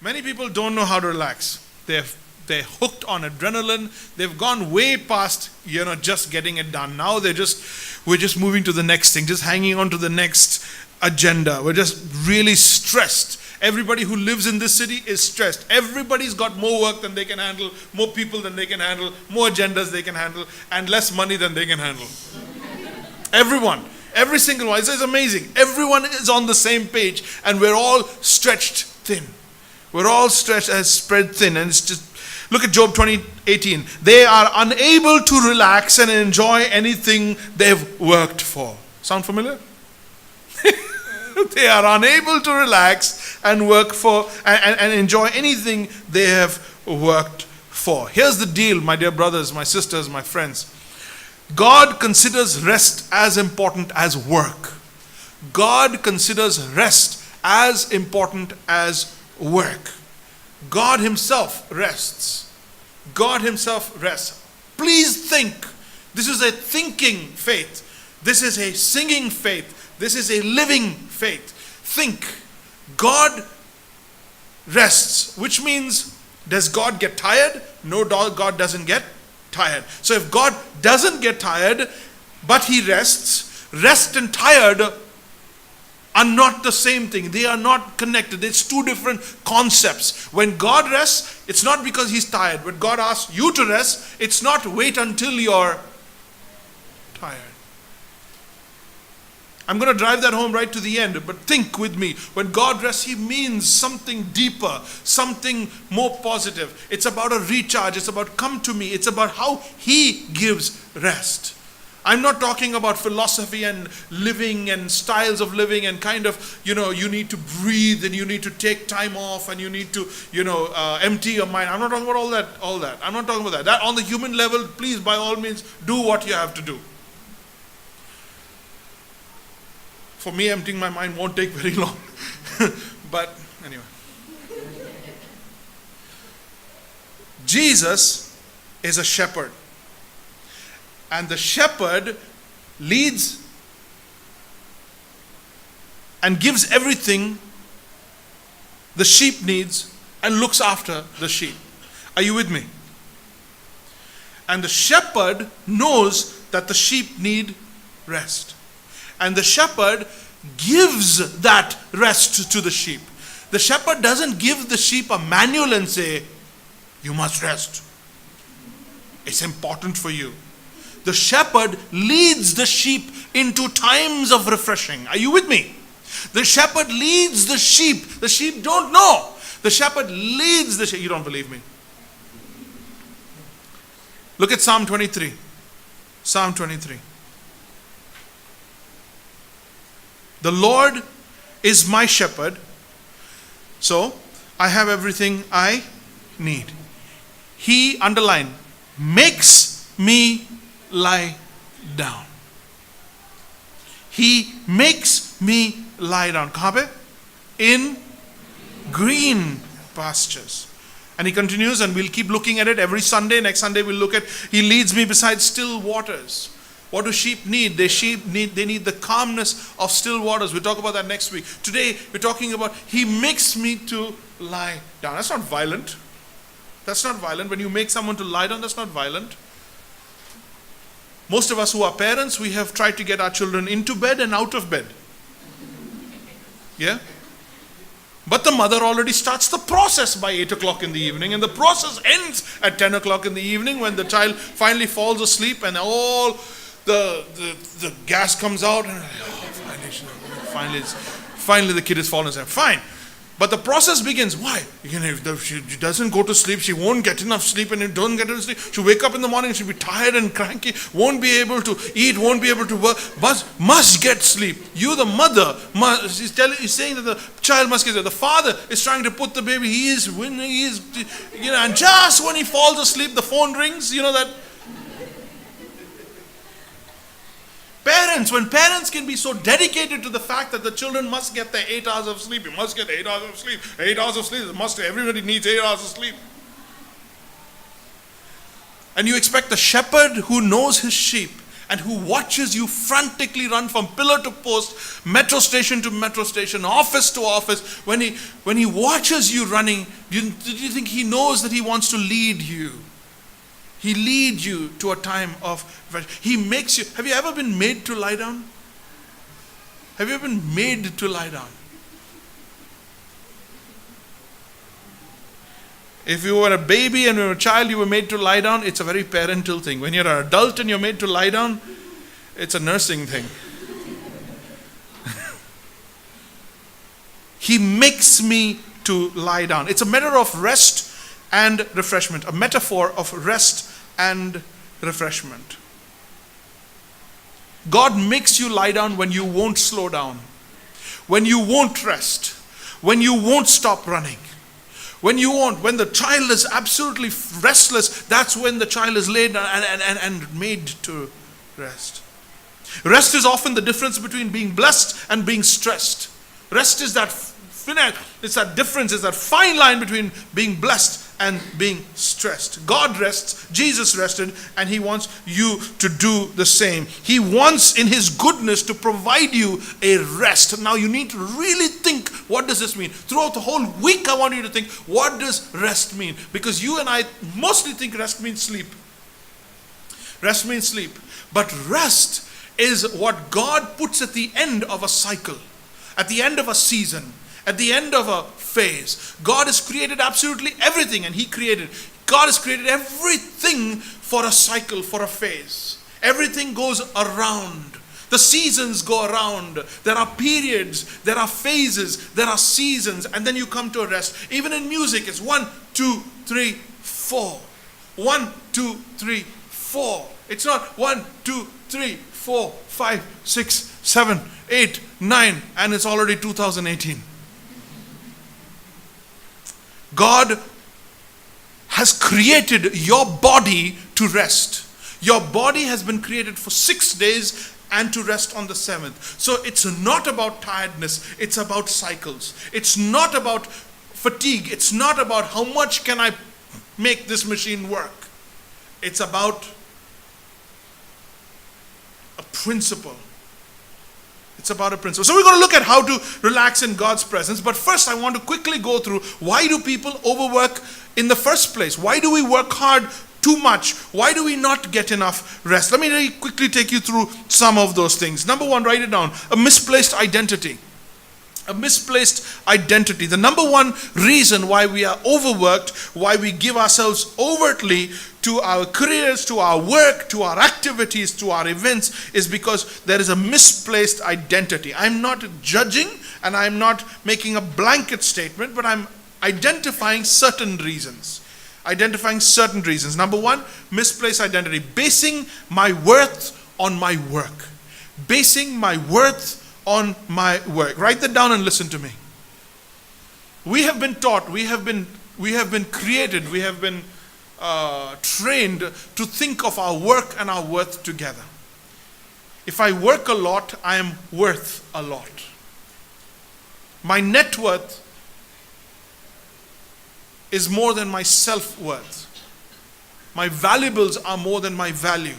Many people don't know how to relax. They're hooked on adrenaline. They've gone way past, just getting it done. Now we're just moving to the next thing, just hanging on to the next agenda. We're just really stressed. Everybody who lives in this city is stressed. Everybody's got more work than they can handle, more people than they can handle, more agendas they can handle, and less money than they can handle. Everyone. Every single one. It's amazing. Everyone is on the same page, and we're all stretched thin. We're all stretched and spread thin. And it's just, look at Job 20:18. They are unable to relax and enjoy anything they've worked for. Sound familiar? They are unable to relax and work for and enjoy anything they have worked for. Here's the deal, my dear brothers, my sisters, my friends. God considers rest as important as work. God considers rest as important as work. God himself rests. God himself rests. Please think. This is a thinking faith. This is a singing faith. This is a living faith. Think. God rests, which means, does God get tired? No, God doesn't get tired. So if God doesn't get tired, but he rests, rest and tired are not the same thing. They are not connected. It's two different concepts. When God rests, it's not because he's tired. When God asks you to rest, it's not wait until you're tired. I'm going to drive that home right to the end, but think with me. When God rests, he means something deeper, something more positive. It's about a recharge. It's about come to me. It's about how he gives rest. I'm not talking about philosophy and living and styles of living and kind of, you need to breathe and you need to take time off and you need to, empty your mind. I'm not talking about all that. I'm not talking about that. That on the human level, please, by all means, do what you have to do. For me, emptying my mind won't take very long. But anyway. Jesus is a shepherd. And the shepherd leads and gives everything the sheep needs and looks after the sheep. Are you with me? And the shepherd knows that the sheep need rest. And the shepherd gives that rest to the sheep. The shepherd doesn't give the sheep a manual and say, you must rest. It's important for you. The shepherd leads the sheep into times of refreshing. Are you with me? The shepherd leads the sheep. The sheep don't know. The shepherd leads the sheep. You don't believe me? Look at Psalm 23. Psalm 23. The Lord is my shepherd, so I have everything I need. He, underline, makes me lie down. He makes me lie down. Kahan pe? In green pastures. And he continues, and we'll keep looking at it every Sunday. Next Sunday we'll look at, he leads me beside still waters. What do sheep need? They need the calmness of still waters. We'll talk about that next week. Today we're talking about he makes me to lie down. That's not violent. That's not violent. When you make someone to lie down, that's not violent. Most of us who are parents, we have tried to get our children into bed and out of bed. Yeah? But the mother already starts the process by 8 o'clock in the evening, and the process ends at 10 o'clock in the evening when the child finally falls asleep and all the gas comes out and finally the kid is fallen asleep. Fine. But the process begins. Why? If she doesn't go to sleep, she won't get enough sleep, and if don't get enough sleep, she'll wake up in the morning, she'll be tired and cranky, won't be able to eat, won't be able to work, must get sleep. You, the mother, he's saying that the child must get sleep. The father is trying to put the baby, and just when he falls asleep, the phone rings, that. Parents, when parents can be so dedicated to the fact that the children must get their 8 hours of sleep, you must get 8 hours of sleep, 8 hours of sleep, everybody needs 8 hours of sleep. And you expect the shepherd who knows his sheep and who watches you frantically run from pillar to post, metro station to metro station, office to office, when he watches you running, do you think he knows that he wants to lead you? He leads you to a time of refreshment. He makes you. Have you ever been made to lie down? Have you ever been made to lie down? If you were a baby and you were a child, you were made to lie down, it's a very parental thing. When you're an adult and you're made to lie down, it's a nursing thing. He makes me to lie down. It's a matter of rest and refreshment, a metaphor of rest and refreshment. God makes you lie down when you won't slow down, when you won't rest, when you won't stop running. When the child is absolutely restless, that's when the child is laid and made to rest. Rest is often the difference between being blessed and being stressed. Rest is it's that difference, it's that fine line between being blessed and being stressed. God rests, Jesus rested, and he wants you to do the same. He wants in his goodness to provide you a rest. Now you need to really think, what does this mean? Throughout the whole week I want you to think, what does rest mean? Because you and I mostly think rest means sleep. Rest means sleep. But rest is what God puts at the end of a cycle, at the end of a season, at the end of a phase. God has created absolutely everything, and God has created everything for a cycle, for a phase. Everything goes around. The seasons go around. There are periods, there are phases, there are seasons, and then you come to a rest. Even in music, it's 1, 2, 3, 4. 1, 2, 3, 4. It's not 1, 2, 3, 4, 5, 6, 7, 8, 9, and it's already 2018. God has created your body to rest. Your body has been created for 6 days and to rest on the 7th. So it's not about tiredness, it's about cycles. It's not about fatigue, it's not about how much can I make this machine work. It's about a principle. It's about a principle. So we're going to look at how to relax in God's presence. But first I want to quickly go through, why do people overwork in the first place? Why do we work hard too much? Why do we not get enough rest? Let me really quickly take you through some of those things. Number one, write it down. A misplaced identity. A misplaced identity. The number one reason why we are overworked, why we give ourselves overtly to our careers, to our work, to our activities, to our events, is because there is a misplaced identity. I'm not judging and I'm not making a blanket statement, but I'm identifying certain reasons. Number one, misplaced identity. Basing my worth on my work. Basing my worth on my work. Write that down and listen to me. We have been taught, we have been created, we have been trained to think of our work and our worth together. If I work a lot, I am worth a lot. My net worth is more than my self-worth. My valuables are more than my value.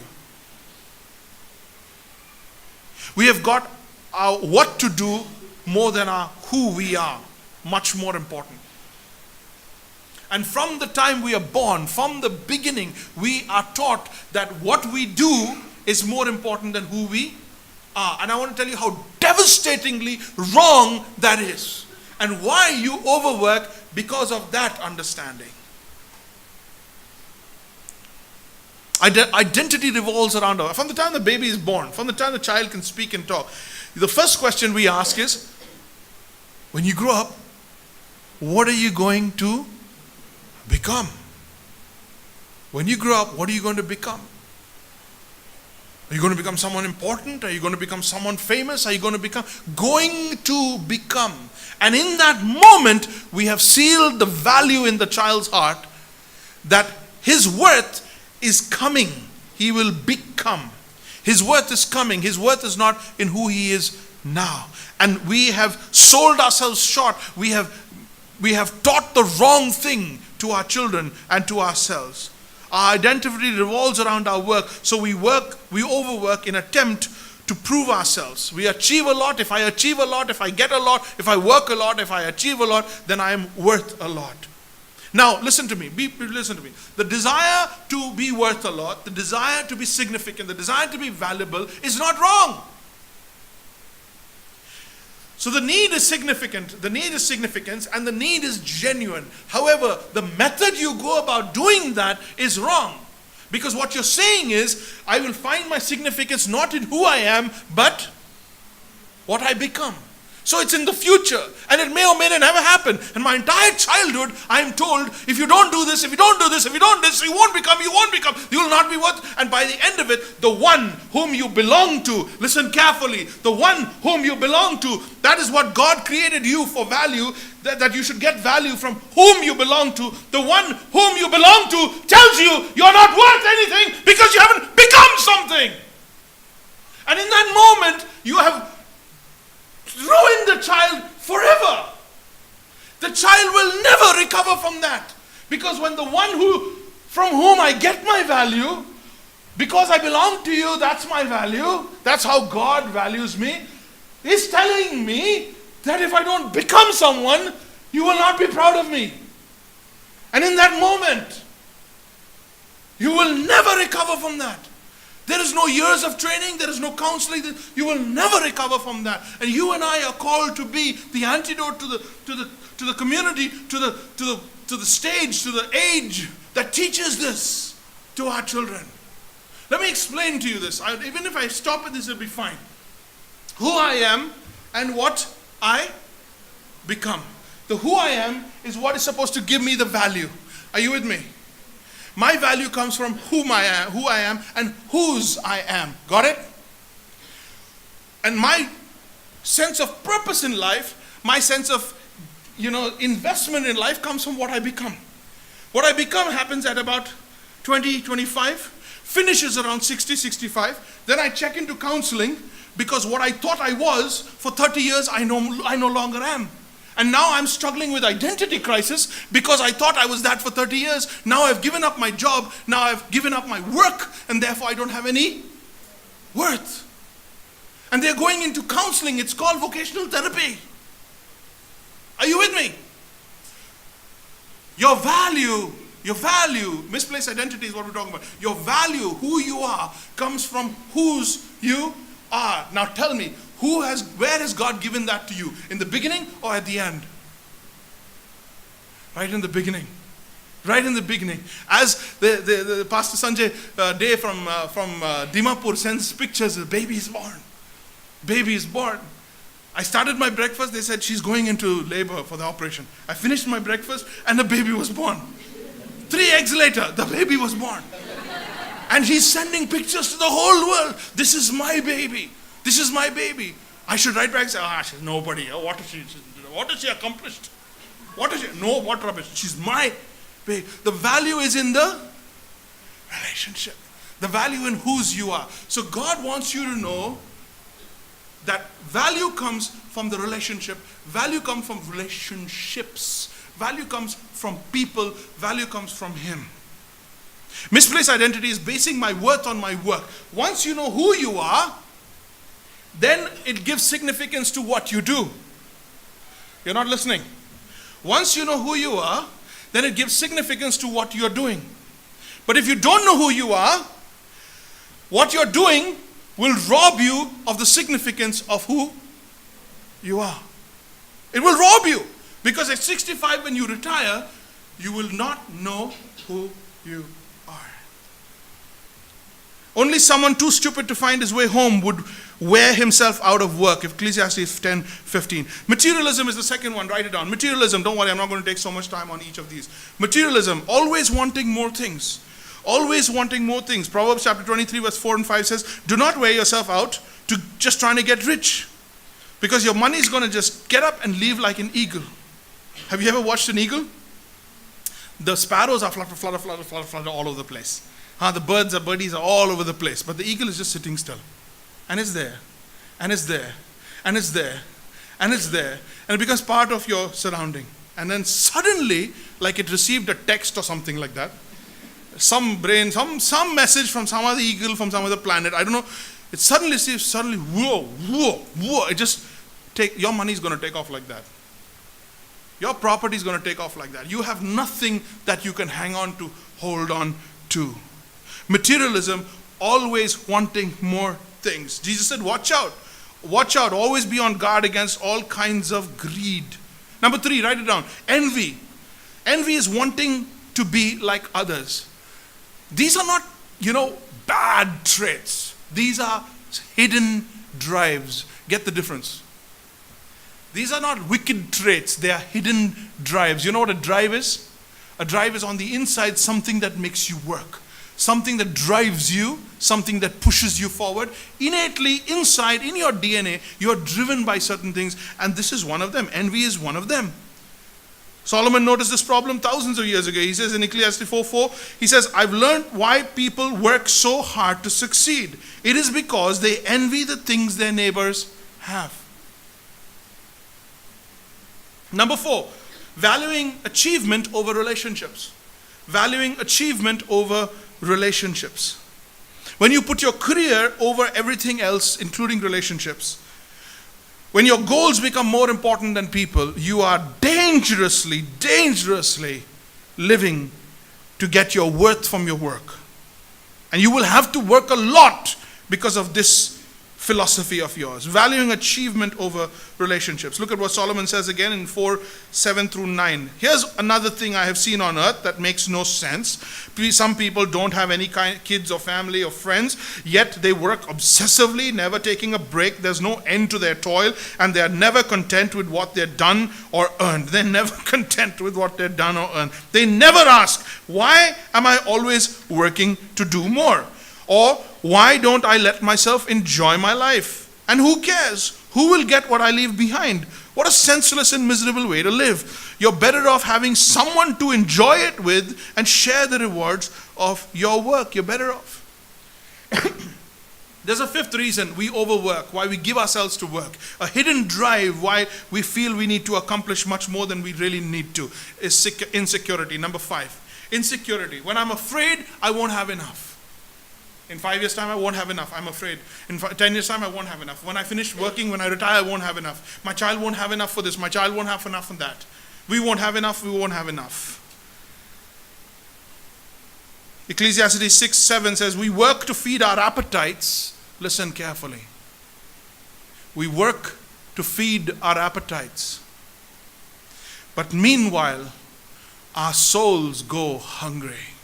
We have got our what to do more than our who we are. Much more important. And from the time we are born, from the beginning, we are taught that what we do is more important than who we are. And I want to tell you how devastatingly wrong that is. And why you overwork because of that understanding. Identity revolves around us. From the time the baby is born, from the time the child can speak and talk, the first question we ask is, when you grow up, what are you going to become? When you grow up, what are you going to become? Are you going to become someone important? Are you going to become someone famous? Are you going to become? And in that moment, we have sealed the value in the child's heart that his worth is coming. He will become. His worth is coming. His worth is not in who he is now. And we have sold ourselves short. We have taught the wrong thing to our children and to ourselves. Our identity revolves around our work. So we overwork in attempt to prove ourselves. We achieve a lot. If I achieve a lot, if I get a lot, if I work a lot, if I achieve a lot, then I am worth a lot. Now, listen to me. Listen to me. The desire to be worth a lot, the desire to be significant, the desire to be valuable is not wrong. So the need is significant. The need is significance, and the need is genuine. However, the method you go about doing that is wrong. Because what you're saying is, I will find my significance not in who I am, but what I become. So it's in the future, and it may or may never happen. And my entire childhood, I am told, if you don't do this, if you don't do this, if you don't do this, you won't become, you will not be worth. And by the end of it, the one whom you belong to, listen carefully, the one whom you belong to, that is what God created you for value, that you should get value from whom you belong to. The one whom you belong to tells you you're not worth anything because you haven't become something. And in that moment, you have ruined the child forever. The child will never recover from that. Because when the one from whom I get my value, because I belong to you, that's my value, that's how God values me, is telling me that if I don't become someone, you will not be proud of me. And in that moment, you will never recover from that. There is no years of training, there is no counseling. You will never recover from that. And you and I are called to be the antidote to the community, to the stage, to the age that teaches this to our children. Let me explain to you this. Even if I stop at this, it'll be fine. Who I am and what I become. The who I am is what is supposed to give me the value. Are you with me? My value comes from who I am, and whose I am. Got it? And my sense of purpose in life, my sense of, investment in life comes from what I become. What I become happens at about 20, 25, finishes around 60, 65. Then I check into counseling because what I thought I was for 30 years, I no longer am. And now I'm struggling with identity crisis because I thought I was that for 30 years. Now I've given up my job. Now I've given up my work. And therefore I don't have any worth. And they're going into counseling. It's called vocational therapy. Are you with me? Your value, misplaced identity is what we're talking about. Your value, who you are, comes from whose you are. Now tell me, where has God given that to you? In the beginning or at the end? Right in the beginning. Right in the beginning. As the Pastor Sanjay Day from Dimapur sends pictures, the baby is born. Baby is born. I started my breakfast, they said she's going into labor for the operation. I finished my breakfast and the baby was born. 3 eggs later, the baby was born. And he's sending pictures to the whole world. This is my baby. This is my baby. I should write back and say, she's nobody. What has she accomplished? What rubbish? She's my baby. The value is in the relationship. The value in whose you are. So God wants you to know that value comes from the relationship. Value comes from relationships. Value comes from people. Value comes from Him. Misplaced identity is basing my worth on my work. Once you know who you are, then it gives significance to what you do. You're not listening. Once you know who you are, then it gives significance to what you're doing. But if you don't know who you are, what you're doing will rob you of the significance of who you are. It will rob you. Because at 65 when you retire, you will not know who you are. Only someone too stupid to find his way home would wear himself out of work. Ecclesiastes 10:15. Materialism is the second one. Write it down. Materialism. Don't worry, I'm not going to take so much time on each of these. Materialism. Always wanting more things. Always wanting more things. Proverbs chapter 23 verse 4 and 5 says, do not wear yourself out to just trying to get rich. Because your money is going to just get up and leave like an eagle. Have you ever watched an eagle? The sparrows are flutter all over the place. The birdies are all over the place. But the eagle is just sitting still. And it's there. And it's there. And it's there. And it's there. And it becomes part of your surrounding. And then suddenly, like it received a text or something like that, some brain, some message from some other eagle, from some other planet. I don't know. It suddenly sees, whoa. It just your money is going to take off like that. Your property is going to take off like that. You have nothing that you can hang on to, hold on to. Materialism, always wanting more things. Jesus said, watch out. Watch out. Always be on guard against all kinds of greed. Number 3, write it down. Envy. Envy is wanting to be like others. These are not, bad traits. These are hidden drives. Get the difference? These are not wicked traits. They are hidden drives. You know what a drive is? A drive is on the inside, something that makes you work. Something that drives you, something that pushes you forward. Innately, inside, in your DNA, you are driven by certain things, and this is one of them. Envy is one of them. Solomon noticed this problem thousands of years ago. He says in Ecclesiastes 4:4, he says, I've learned why people work so hard to succeed. It is because they envy the things their neighbors have. Number 4, valuing achievement over relationships. Valuing achievement over relationships. When you put your career over everything else, including relationships, when your goals become more important than people, you are dangerously living to get your worth from your work. And you will have to work a lot because of this philosophy of yours. Valuing achievement over relationships. Look at what Solomon says again in 4:7-9. Here's another thing I have seen on earth that makes no sense. Some people don't have any kids or family or friends, yet they work obsessively, never taking a break. There's no end to their toil, and they are never content with what they've done or earned. They're never content with what they've done or earned. They never ask, why am I always working to do more? Or why don't I let myself enjoy my life? And who cares? Who will get what I leave behind? What a senseless and miserable way to live. You're better off having someone to enjoy it with and share the rewards of your work. You're better off. There's a 5th reason we overwork, why we give ourselves to work. A hidden drive why we feel we need to accomplish much more than we really need to is insecurity. Number 5, insecurity. When I'm afraid, I won't have enough. In 5 years' time, I won't have enough. I'm afraid. In 10 years' time, I won't have enough. When I finish working, when I retire, I won't have enough. My child won't have enough for this. My child won't have enough for that. We won't have enough. We won't have enough. Ecclesiastes 6:7 says, we work to feed our appetites. Listen carefully. We work to feed our appetites. But meanwhile, our souls go hungry.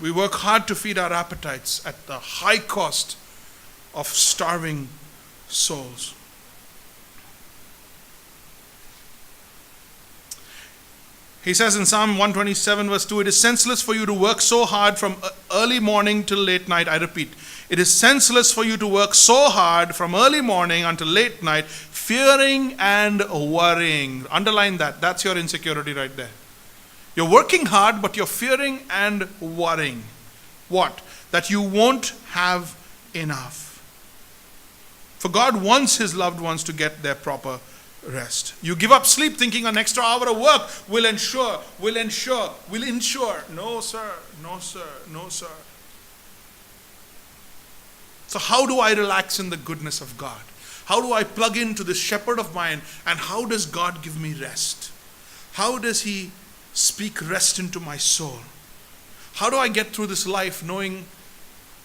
We work hard to feed our appetites at the high cost of starving souls. He says in Psalm 127 verse 2, it is senseless for you to work so hard from early morning till late night. I repeat, it is senseless for you to work so hard from early morning until late night, fearing and worrying. Underline that. That's your insecurity right there. You're working hard, but you're fearing and worrying. What? That you won't have enough. For God wants His loved ones to get their proper rest. You give up sleep thinking an extra hour of work will ensure. No, sir. So how do I relax in the goodness of God? How do I plug into this shepherd of mine? And how does God give me rest? How does He speak rest into my soul? How do I get through this life knowing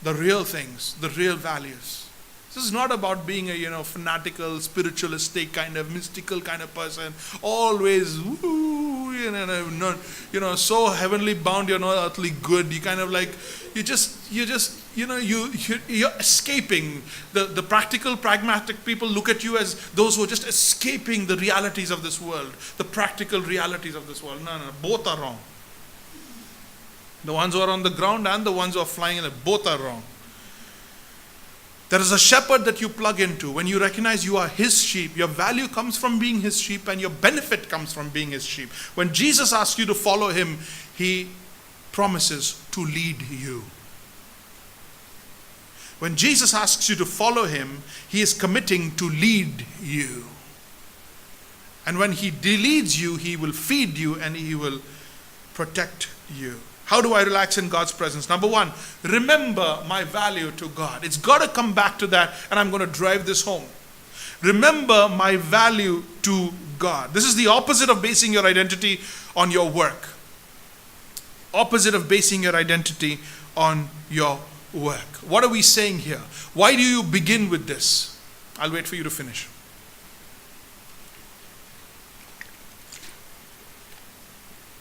the real things, the real values? This is not about being a fanatical, spiritualistic kind of mystical kind of person, always so heavenly bound, you're not earthly good. You kind of like you're escaping. The practical, pragmatic people look at you as those who are just escaping the realities of this world, the practical realities of this world. No, both are wrong. The ones who are on the ground and the ones who are flying in it, both are wrong. There is a shepherd that you plug into. When you recognize you are His sheep, your value comes from being His sheep and your benefit comes from being His sheep. When Jesus asks you to follow Him, He promises to lead you. When Jesus asks you to follow Him, He is committing to lead you. And when he leads you, he will feed you and he will protect you. How do I relax in God's presence? Number one, remember my value to God. It's got to come back to that, and I'm going to drive this home. Remember my value to God. This is the opposite of basing your identity on your work. Opposite of basing your identity on your work. What are we saying here? Why do you begin with this? I'll wait for you to finish.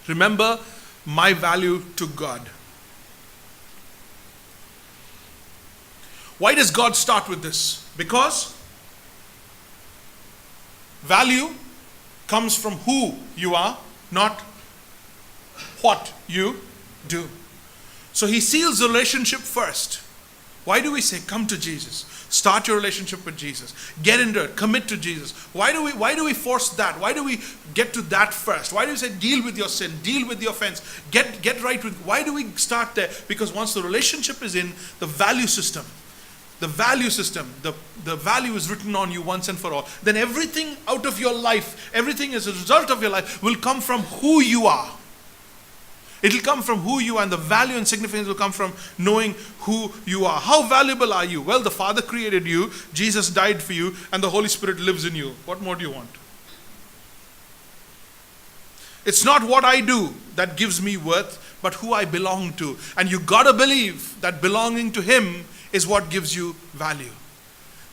Remember my value to God. Why does God start with this? Because value comes from who you are, not what you do. So he seals the relationship first. Why do we say, come to Jesus? Start your relationship with Jesus. Get into it. Commit to Jesus. Why do we force that? Why do we get to that first? Why do we say deal with your sin, deal with the offense, get right with? Why do we start there? Because once the relationship is in, the value system, the value is written on you once and for all. Then everything out of your life, everything as a result of your life will come from who you are. It will come from who you are, and the value and significance will come from knowing who you are. How valuable are you? Well, the Father created you, Jesus died for you, and the Holy Spirit lives in you. What more do you want? It's not what I do that gives me worth, but who I belong to. And you gotta believe that belonging to Him is what gives you value.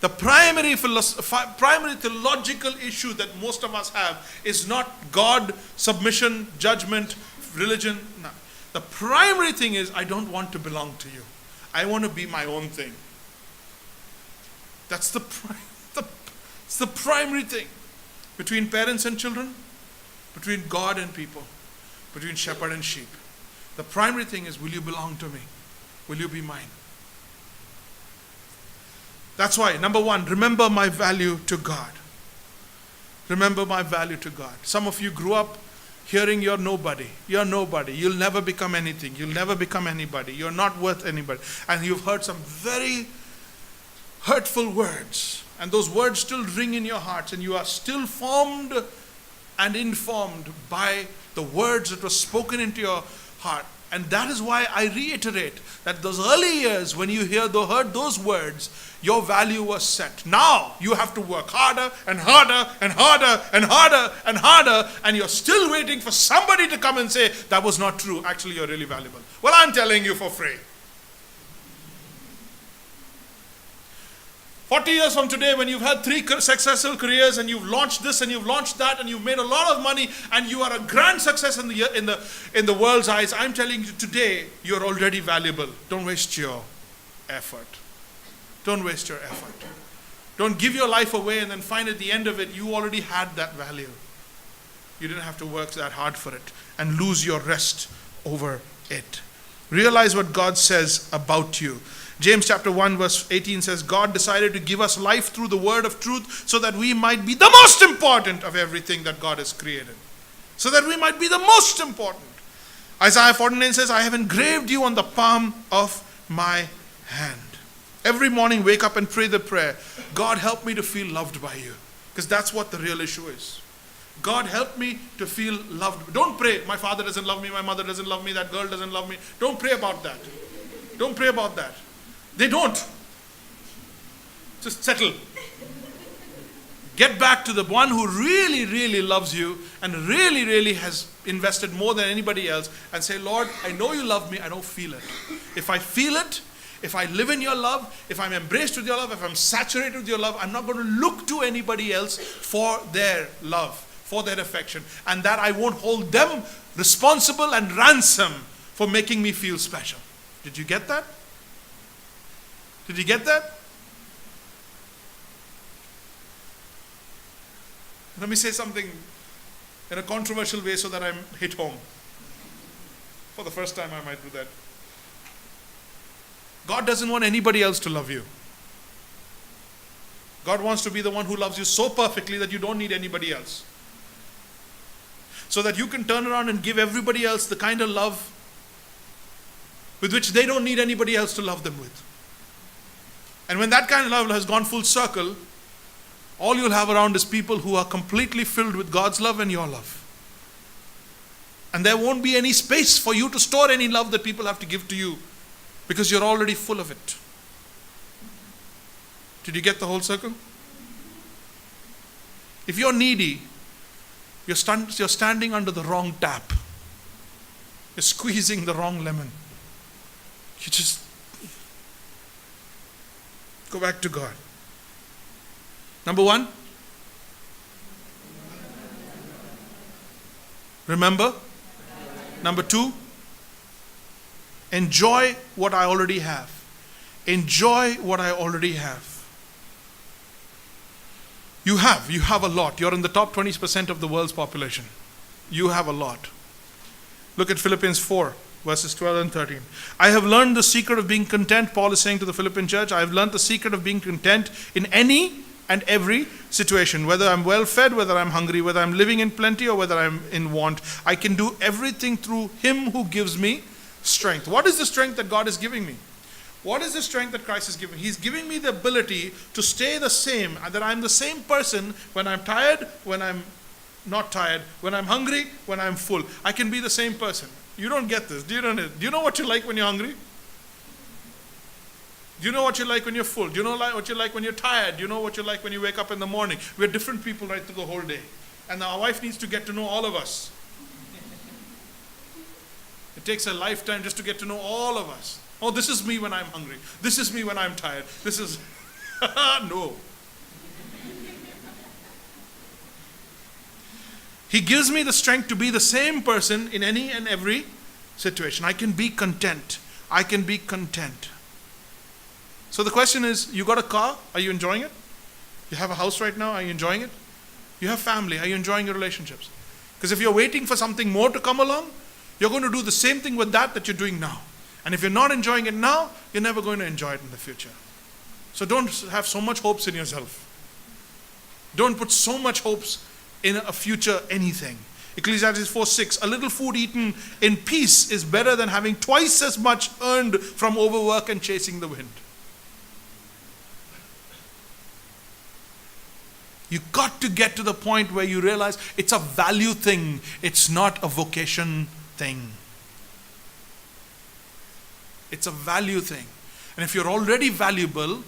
The primary theological issue that most of us have is not God, submission, judgment, religion. No. The primary thing is, I don't want to belong to you. I want to be my own thing. That's the primary thing. Between parents and children, between God and people, between shepherd and sheep. The primary thing is, will you belong to me? Will you be mine? That's why, number one, remember my value to God. Remember my value to God. Some of you grew up hearing you're nobody. You're nobody. You'll never become anything. You'll never become anybody. You're not worth anybody. And you've heard some very hurtful words. And those words still ring in your hearts. And you are still formed and informed by the words that were spoken into your heart. And that is why I reiterate that those early years when you heard those words, your value was set. Now you have to work harder and harder and harder and harder and harder, and you're still waiting for somebody to come and say, that was not true. Actually, you're really valuable. Well, I'm telling you for free. 40 years from today, when you've had 3 successful careers and you've launched this and you've launched that and you've made a lot of money and you are a grand success in the world's eyes, I'm telling you today, you're already valuable. Don't waste your effort. Don't waste your effort. Don't give your life away and then find at the end of it you already had that value. You didn't have to work that hard for it and lose your rest over it. Realize what God says about you. James chapter 1 verse 18 says, God decided to give us life through the word of truth so that we might be the most important of everything that God has created. So that we might be the most important. Isaiah 49 says, I have engraved you on the palm of my hand. Every morning wake up and pray the prayer, God help me to feel loved by you. Because that's what the real issue is. God help me to feel loved. Don't pray, my father doesn't love me, my mother doesn't love me, that girl doesn't love me. Don't pray about that. Don't pray about that. They don't. Just settle. Get back to the one who really, really loves you and really, really has invested more than anybody else and say, Lord, I know you love me, I don't feel it. If I feel it, if I live in your love, if I'm embraced with your love, if I'm saturated with your love, I'm not going to look to anybody else for their love, for their affection. And that I won't hold them responsible and ransom for making me feel special. Did you get that? Did you get that? Let me say something in a controversial way so that I'm hit home. For the first time I might do that. God doesn't want anybody else to love you. God wants to be the one who loves you so perfectly that you don't need anybody else. So that you can turn around and give everybody else the kind of love with which they don't need anybody else to love them with. And when that kind of love has gone full circle, All you'll have around is people who are completely filled with God's love and your love. And there won't be any space for you to store any love that people have to give to you, because you're already full of it. Did you get the whole circle? If you're needy, you're standing under the wrong tap. You're squeezing the wrong lemon. You just go back to God. Number one, remember. Number two, enjoy what I already have. Enjoy what I already have. You have a lot. You're in the top 20% of the world's population. You have a lot. Look at Philippians 4, verses 12 and 13. I have learned the secret of being content, Paul is saying to the Philippian church. I have learned the secret of being content in any and every situation, whether I'm well fed, whether I'm hungry, whether I'm living in plenty or whether I'm in want. I can do everything through Him who gives me strength. What is the strength that God is giving me? What is the strength that Christ is giving? He's giving me the ability to stay the same, that I'm the same person when I'm tired, when I'm not tired, when I'm hungry, when I'm full. I can be the same person. You don't get this. Do you know what you like when you're hungry? Do you know what you like when you're full? Do you know what you like when you're tired? Do you know what you like when you wake up in the morning? We're different people right through the whole day. And our wife needs to get to know all of us. It takes a lifetime just to get to know all of us. Oh, this is me when I'm hungry. This is me when I'm tired. This is... No. He gives me the strength to be the same person in any and every situation. I can be content. I can be content. So the question is, you got a car? Are you enjoying it? You have a house right now? Are you enjoying it? You have family? Are you enjoying your relationships? Because if you're waiting for something more to come along, you're going to do the same thing with that you're doing now. And if you're not enjoying it now, you're never going to enjoy it in the future. So don't have so much hopes in yourself. Don't put so much hopes in a future anything. Ecclesiastes 4:6, a little food eaten in peace is better than having twice as much earned from overwork and chasing the wind. You got to get to the point where you realize it's a value thing. It's not a vocation thing. It's a value thing. And if you're already valuable,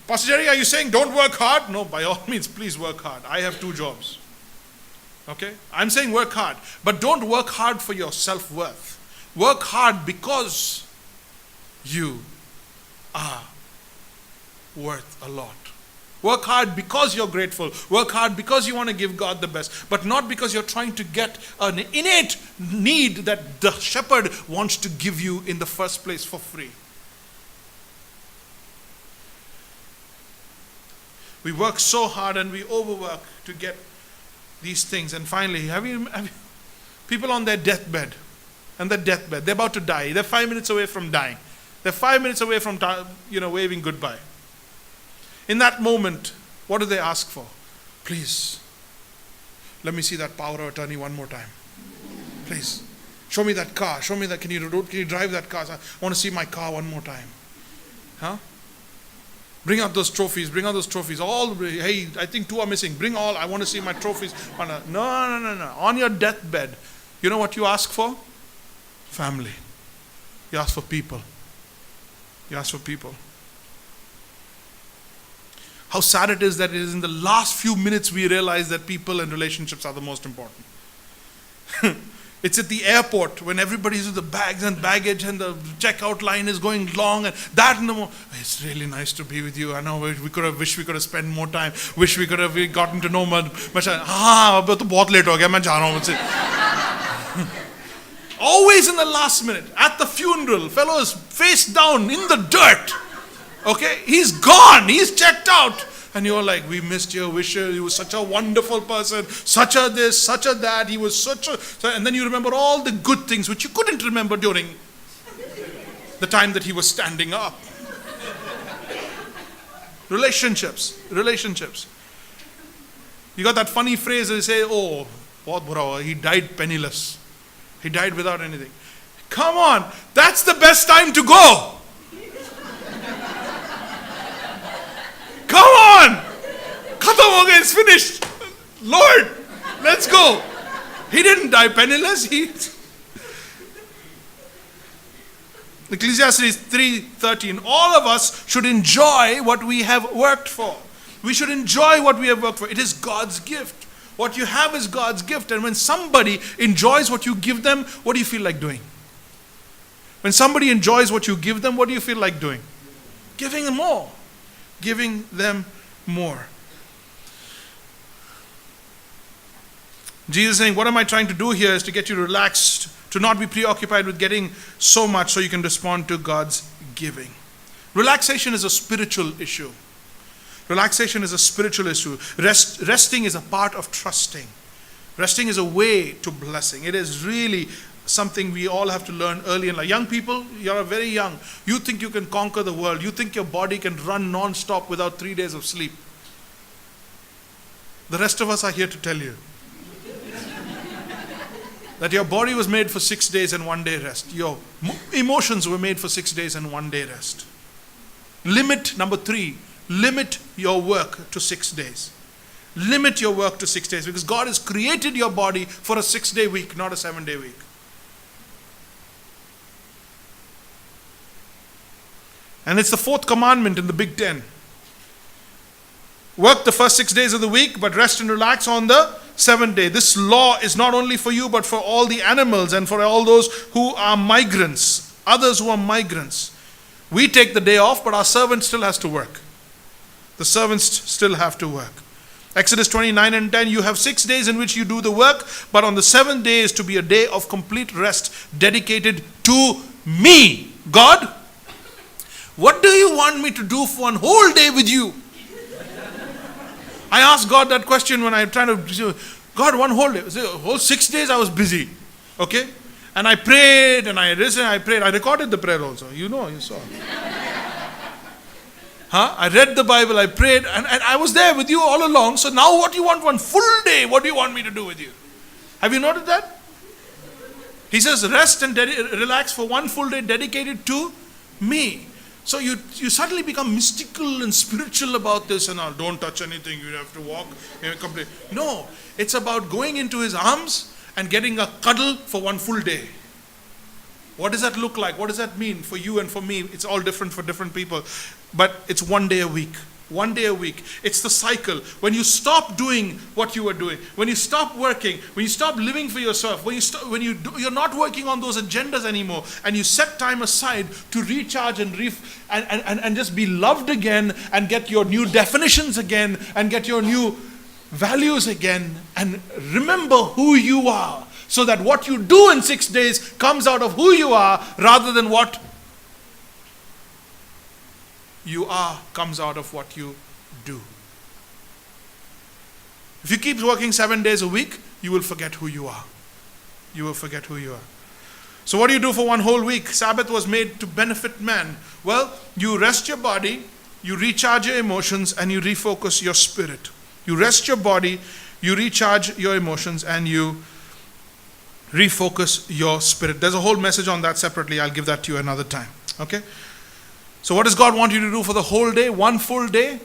Pastor Jerry, are you saying don't work hard? No, by all means, please work hard. I have 2 jobs. Okay? I'm saying work hard. But don't work hard for your self-worth. Work hard because you are worth a lot. Work hard because you're grateful. Work hard because you want to give God the best. But not because you're trying to get an innate need that the shepherd wants to give you in the first place for free. We work so hard and we overwork to get these things. And finally, have you people on their deathbed, they're about to die. They're 5 minutes away from dying. They're 5 minutes away from waving goodbye. In that moment, what do they ask for? Please, let me see that power of attorney one more time. Please, show me that car. Show me that. Can you drive that car? I want to see my car one more time. Huh? Bring out those trophies. Bring out those trophies. Hey, I think 2 are missing. Bring all. I want to see my trophies. No. On your deathbed, you know what you ask for? Family. You ask for people. You ask for people. How sad it is that it is in the last few minutes we realize that people and relationships are the most important. It's at the airport when everybody's with the bags and baggage and the checkout line is going long, and that in the moment, it's really nice to be with you. I know wish we could have spent more time. Wish we could have gotten to know much. But तो बहुत late हो गया, मैं जा रहा हूँ. Always in the last minute, at the funeral, fellow is face down in the dirt. Okay, he's gone, he's checked out. And you're like, we missed your wishes, he was such a wonderful person, such a this, such a that, he was such a... And then you remember all the good things which you couldn't remember during the time that he was standing up. Relationships. You got that funny phrase, they say, oh, bahut bura hua, he died penniless. He died without anything. Come on, that's the best time to go. okay, it's finished. Lord, let's go. He didn't die penniless. Ecclesiastes 3:13. All of us should enjoy what we have worked for. We should enjoy what we have worked for. It is God's gift. What you have is God's gift. And when somebody enjoys what you give them, what do you feel like doing? When somebody enjoys what you give them, what do you feel like doing? Giving them more. Giving them more. Jesus is saying, what am I trying to do here is to get you relaxed, to not be preoccupied with getting so much so you can respond to God's giving. Relaxation is a spiritual issue. Relaxation is a spiritual issue. Resting is a part of trusting. Resting is a way to blessing. It is really something we all have to learn early in life. Young people, you're very young. You think you can conquer the world. You think your body can run non-stop without 3 days of sleep. The rest of us are here to tell you that your body was made for 6 days and 1 day rest. Your emotions were made for 6 days and 1 day rest. Number 3, limit your work to 6 days. Limit your work to 6 days because God has created your body for a 6-day week, not a 7-day week. And it's the 4th commandment in the Big Ten. Work the first 6 days of the week, but rest and relax on the 7th day. This law is not only for you, but for all the animals and for all those who are migrants, others who are migrants. We take the day off, but our servant still has to work. The servants still have to work. Exodus 29 and 10, you have 6 days in which you do the work, but on the 7th day is to be a day of complete rest dedicated to me. God, what do you want me to do for one whole day with you? I asked God that question when I'm trying to, God, one whole day, whole 6 days I was busy. Okay? And I prayed and I listened, I prayed. I recorded the prayer also. You saw. I read the Bible, I prayed, and I was there with you all along. So now what do you want one full day? What do you want me to do with you? Have you noted that? He says, rest and relax for one full day dedicated to me. So you suddenly become mystical and spiritual about this and all. Don't touch anything, you have to walk. No, it's about going into his arms and getting a cuddle for one full day. What does that look like? What does that mean for you and for me? It's all different for different people. But it's 1 day a week. 1 day a week. It's the cycle. When you stop doing what you were doing, when you stop working, when you stop living for yourself, you're not working on those agendas anymore, and you set time aside to recharge and just be loved again, and get your new definitions again, and get your new values again, and remember who you are, so that what you do in 6 days comes out of who you are, rather than what you are comes out of what you do. If you keep working 7 days a week, you will forget who you are. You will forget who you are. So what do you do for one whole week? Sabbath was made to benefit man. Well, you rest your body, you recharge your emotions, and you refocus your spirit. You rest your body, you recharge your emotions, and you refocus your spirit. There's a whole message on that separately. I'll give that to you another time. Okay? So what does God want you to do for the whole day? One full day?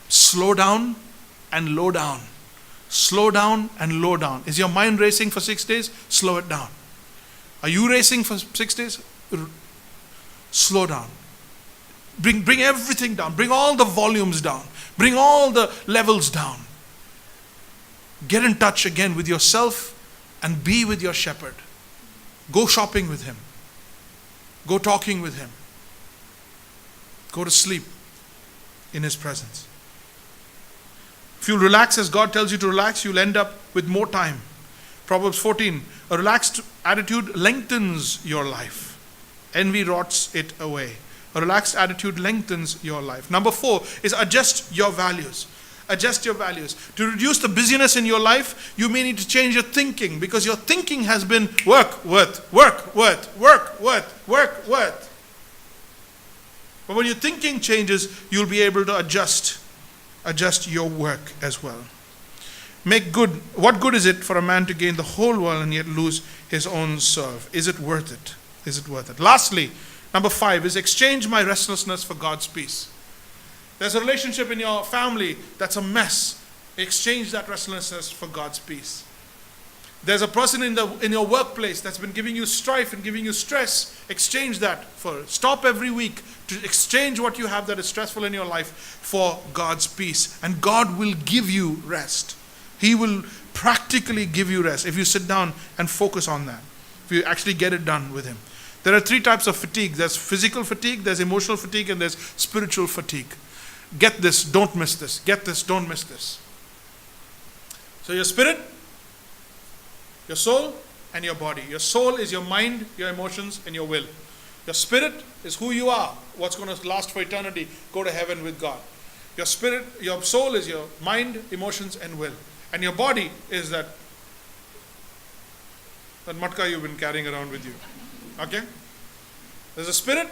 Slow down and low down. Slow down and low down. Is your mind racing for 6 days? Slow it down. Are you racing for 6 days? Slow down. Bring everything down. Bring all the volumes down. Bring all the levels down. Get in touch again with yourself and be with your shepherd. Go shopping with him. Go talking with him. Go to sleep in his presence. If you relax as God tells you to relax, you'll end up with more time. Proverbs 14, a relaxed attitude lengthens your life. Envy rots it away. A relaxed attitude lengthens your life. Number 4 is adjust your values. Adjust your values. To reduce the busyness in your life, you may need to change your thinking, because your thinking has been work, worth, work, worth, work, worth, work, worth. But when your thinking changes, you'll be able to adjust your work as well. Make good. What good is it for a man to gain the whole world and yet lose his own soul? Is it worth it? Is it worth it? Lastly, number 5 is exchange my restlessness for God's peace. There's a relationship in your family that's a mess. Exchange that restlessness for God's peace. There's a person in your workplace that's been giving you strife and giving you stress. Exchange that for, stop every week to exchange what you have that is stressful in your life for God's peace. And God will give you rest. He will practically give you rest if you sit down and focus on that. If you actually get it done with Him. There are 3 types of fatigue. There's physical fatigue, there's emotional fatigue, and there's spiritual fatigue. Get this, don't miss this. Get this, don't miss this. So your spirit, your soul, and your body. Your soul is your mind, your emotions, and your will. Your spirit is who you are, what's going to last for eternity, go to heaven with God. Your spirit, your soul is your mind, emotions, and will. And your body is that matka you've been carrying around with you. Okay? There's a spirit,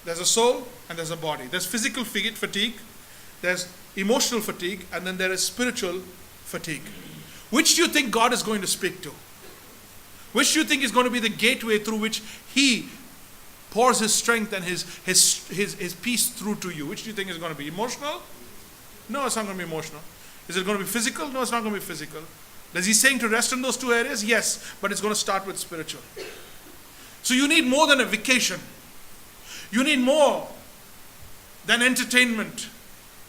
there's a soul, and there's a body. There's physical fatigue, there's emotional fatigue, and then there is spiritual fatigue. Which do you think God is going to speak to? Which do you think is going to be the gateway through which He pours His strength and His peace through to you? Which do you think is going to be? Emotional? No, it's not going to be emotional. Is it going to be physical? No, it's not going to be physical. Is He saying to rest in those 2 areas? Yes, but it's going to start with spiritual. So you need more than a vacation. You need more than entertainment.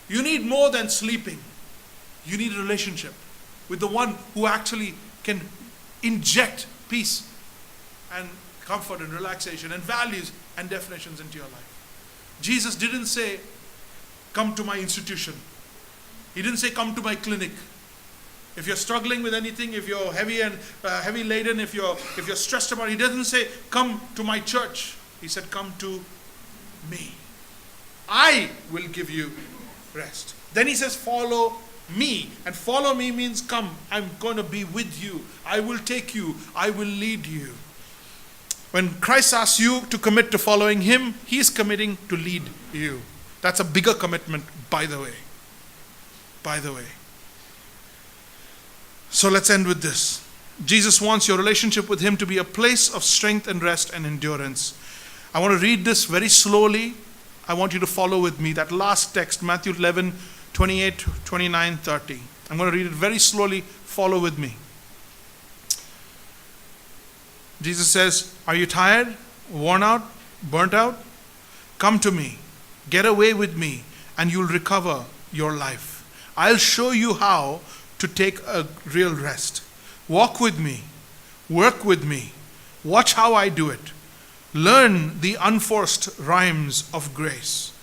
You need more than sleeping. You need a relationship with the one who actually can inject peace and comfort and relaxation and values and definitions into your life. Jesus didn't say, come to my institution. He didn't say, come to my clinic. If you're struggling with anything, if you're heavy laden, if you're stressed about it, He doesn't say, come to my church. He said, come to me. I will give you rest. Then He says, follow me. And follow me means come. I'm going to be with you. I will take you. I will lead you. When Christ asks you to commit to following Him, He is committing to lead you. That's a bigger commitment, by the way. By the way. So let's end with this. Jesus wants your relationship with Him to be a place of strength and rest and endurance. I want to read this very slowly. I want you to follow with me. That last text, Matthew 11, 28, 29, 30. I'm going to read it very slowly. Follow with me. Jesus says, are you tired, worn out, burnt out? Come to me. Get away with me and you'll recover your life. I'll show you how to take a real rest. Walk with me. Work with me. Watch how I do it. Learn the unforced rhymes of grace.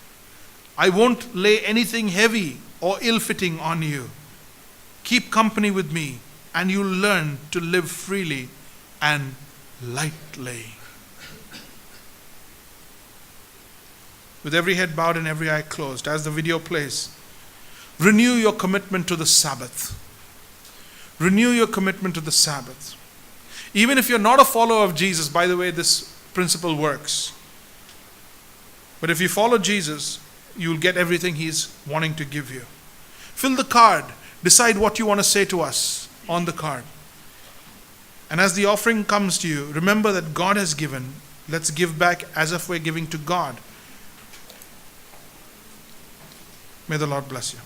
I won't lay anything heavy or ill-fitting on you. Keep company with me and you'll learn to live freely and lightly. With every head bowed and every eye closed, as the video plays, renew your commitment to the Sabbath. Renew your commitment to the Sabbath. Even if you're not a follower of Jesus, by the way, this principle works. But if you follow Jesus, you'll get everything He's wanting to give you. Fill the card. Decide what you want to say to us on the card. And as the offering comes to you, remember that God has given. Let's give back as if we're giving to God. May the Lord bless you.